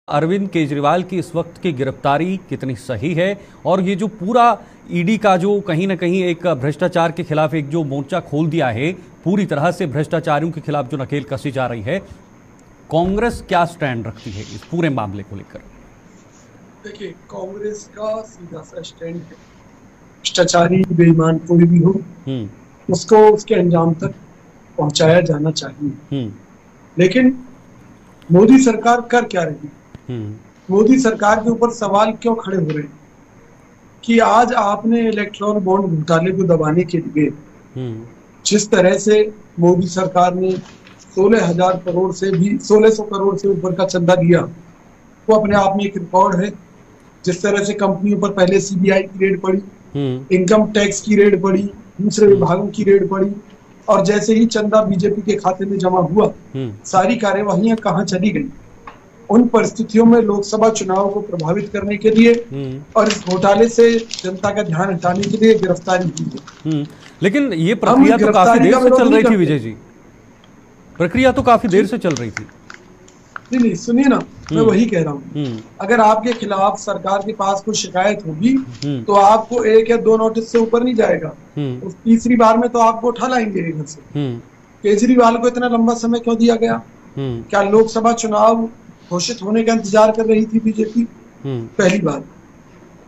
अरविंद केजरीवाल की इस वक्त की गिरफ्तारी कितनी सही है और ये जो पूरा ईडी का जो कहीं ना कहीं एक भ्रष्टाचार के खिलाफ एक जो मोर्चा खोल दिया है, पूरी तरह से भ्रष्टाचारियों के खिलाफ जो नकेल कसी जा रही है, कांग्रेस क्या स्टैंड रखती है इस पूरे मामले को लेकर? देखिए, कांग्रेस का सीधा सा स्टैंड है, भ्रष्टाचारी बेईमान कोई भी हो उसको उसके अंजाम तक पहुंचाया जाना चाहिए। लेकिन मोदी सरकार कर क्या रही है? मोदी सरकार के ऊपर सवाल क्यों खड़े हो रहे हैं कि आज आपने इलेक्ट्रॉल बॉन्ड घोटाले को दबाने के लिए जिस तरह से मोदी सरकार ने 16,000 करोड़ से भी 1600 करोड़ से ऊपर का चंदा दिया, वो अपने आप में एक रिकॉर्ड है। जिस तरह से कंपनियों पर पहले सीबीआई की रेड पड़ी, इनकम टैक्स की रेड पड़ी, दूसरे विभागों की रेड पड़ी, और जैसे ही चंदा बीजेपी के खाते में जमा हुआ, सारी कार्यवाहियां कहाँ चली गई? उन परिस्थितियों में लोकसभा चुनाव को प्रभावित करने के लिए और इस घोटाले से जनता का ध्यान हटाने के लिए गिरफ्तारी की है। लेकिन ये प्रक्रिया तो काफी देर से चल रही थी विजय जी, प्रक्रिया तो काफी देर से चल रही थी। नहीं, सुनिए ना, मैं वही कह रहा हूँ, अगर आपके खिलाफ सरकार के पास कोई शिकायत होगी तो आपको 1 या 2 नोटिस से ऊपर नहीं जाएगा, उस तीसरी बार में तो आपको उठा लाएंगे घर से। केजरीवाल को इतना लंबा समय क्यों दिया गया? क्या लोकसभा चुनाव घोषित होने का इंतजार कर रही थी बीजेपी? पहली बात।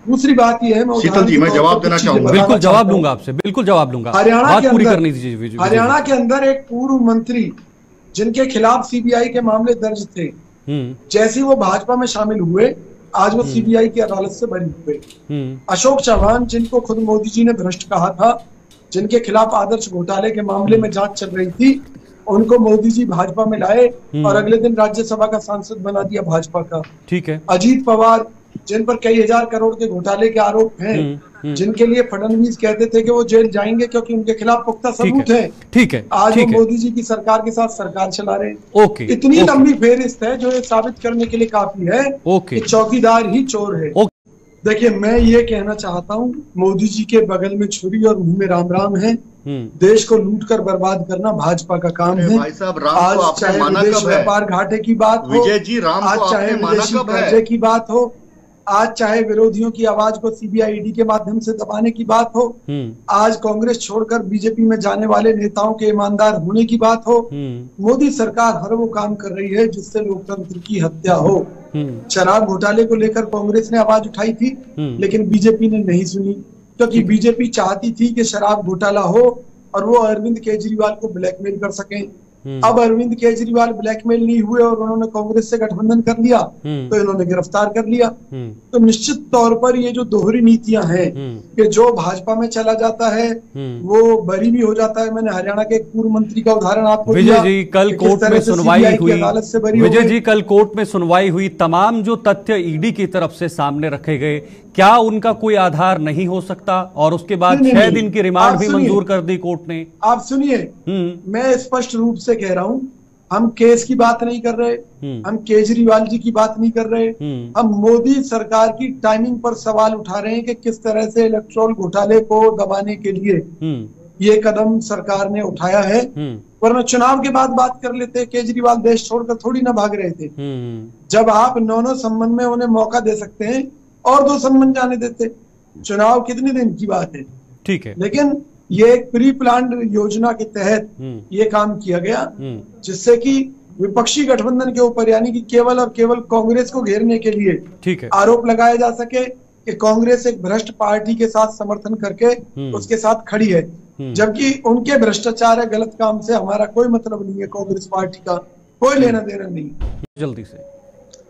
दूसरी बात यह है, मैं जवाब देना चाहूंगा। बिल्कुल जवाब दूंगा आपसे, बिल्कुल जवाब दूंगा। हरियाणा के अंदर एक पूर्व मंत्री जिनके खिलाफ सीबीआई के मामले दर्ज थे, जैसे वो भाजपा में शामिल हुए, आज वो सीबीआई की अदालत से बरी हुए। अशोक चौहान, जिनको खुद मोदी जी ने भ्रष्ट कहा था, जिनके खिलाफ आदर्श घोटाले के मामले में जांच चल रही थी, उनको मोदी जी भाजपा में लाए और अगले दिन राज्यसभा का सांसद बना दिया भाजपा का। ठीक है। अजीत पवार, जिन पर कई हजार करोड़ के घोटाले के आरोप हैं, जिनके लिए फडणवीस कहते थे कि वो जेल जाएंगे क्योंकि उनके खिलाफ पुख्ता सबूत है। ठीक है। आज वो मोदी जी की सरकार के साथ सरकार चला रहे हैं। इतनी लंबी फेहरिस्त है जो ये साबित करने के लिए काफी है कि चौकीदार ही चोर है। देखिए, मैं ये कहना चाहता हूँ, मोदी जी के बगल में छुरी और मुंह में राम राम है। देश को लूट कर बर्बाद करना भाजपा का काम है। भाई साहब, राम आज को आपने चाहे माना विदेश कब है? व्यापार घाटे की बात हो, विजय जी, राम आज को चाहे आपने माना विदेशी कब है? कर्जे की बात हो, आज चाहे विरोधियों की आवाज को सीबीआई ईडी के माध्यम से दबाने की बात हो, आज कांग्रेस छोड़कर बीजेपी में जाने वाले नेताओं के ईमानदार होने की बात हो, मोदी सरकार हर वो काम कर रही है जिससे लोकतंत्र की हत्या हो। शराब घोटाले को लेकर कांग्रेस ने आवाज उठाई थी, लेकिन बीजेपी ने नहीं सुनी, क्योंकि बीजेपी चाहती थी कि शराब घोटाला हो और वो अरविंद केजरीवाल को ब्लैकमेल कर सकें। अब अरविंद केजरीवाल ब्लैकमेल नहीं हुए और उन्होंने कांग्रेस से गठबंधन कर लिया, तो इन्होंने गिरफ्तार कर लिया। तो निश्चित तौर पर ये जो दोहरी नीतियां हैं कि जो भाजपा में चला जाता है वो बरी भी हो जाता है। मैंने हरियाणा के एक पूर्व मंत्री का उदाहरण आपको विजय जी, कल कोर्ट में सुनवाई हुई, अदालत से बरी विजय जी कल कोर्ट में सुनवाई हुई, तमाम जो तथ्य ईडी की तरफ से सामने रखे गए, क्या उनका कोई आधार नहीं हो सकता? और उसके बाद 6 दिन की रिमांड भी मंजूर कर दी कोर्ट ने। आप सुनिए, मैं स्पष्ट रूप से कह रहा हूं, हम केस की बात नहीं कर रहे, हम केजरीवाल जी की बात नहीं कर रहे, हम मोदी सरकार की टाइमिंग पर सवाल उठा रहे हैं कि किस तरह से इलेक्ट्रॉल घोटाले को दबाने के लिए ये कदम सरकार ने उठाया है। वरना चुनाव के बाद बात कर लेते। केजरीवाल देश छोड़कर थोड़ी ना भाग रहे थे। जब आप 9 संबंध में उन्हें मौका दे सकते हैं और 2 संबंध जाने देते। चुनाव कितने दिन की बात है? ठीक है। लेकिन ये एक प्री प्लान्ड योजना के तहत ये काम किया गया, जिससे कि विपक्षी गठबंधन के ऊपर, यानी कि केवल और केवल कांग्रेस को घेरने के लिए आरोप लगाया जा सके कि कांग्रेस एक भ्रष्ट पार्टी के साथ समर्थन करके उसके साथ खड़ी है, जबकि उनके भ्रष्टाचार है, गलत काम से हमारा कोई मतलब नहीं है। कांग्रेस पार्टी का कोई लेना देना नहीं। जल्दी से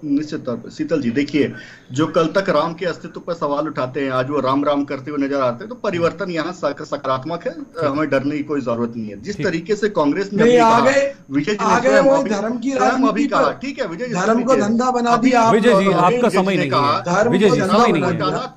निश्चित तौर पर शीतल जी, देखिए, जो कल तक राम के अस्तित्व पर सवाल उठाते हैं, आज वो राम राम करते हुए नजर आते हैं, तो परिवर्तन यहाँ सकारात्मक है, हमें डरने की कोई जरूरत नहीं है। जिस तरीके से कांग्रेस ने विजय जी अभी कहा, ठीक है विजय जी, धर्म को धंधा बना दिया। विजय जी, आपका समय नहीं है। धर्म को धंधा बना दिया।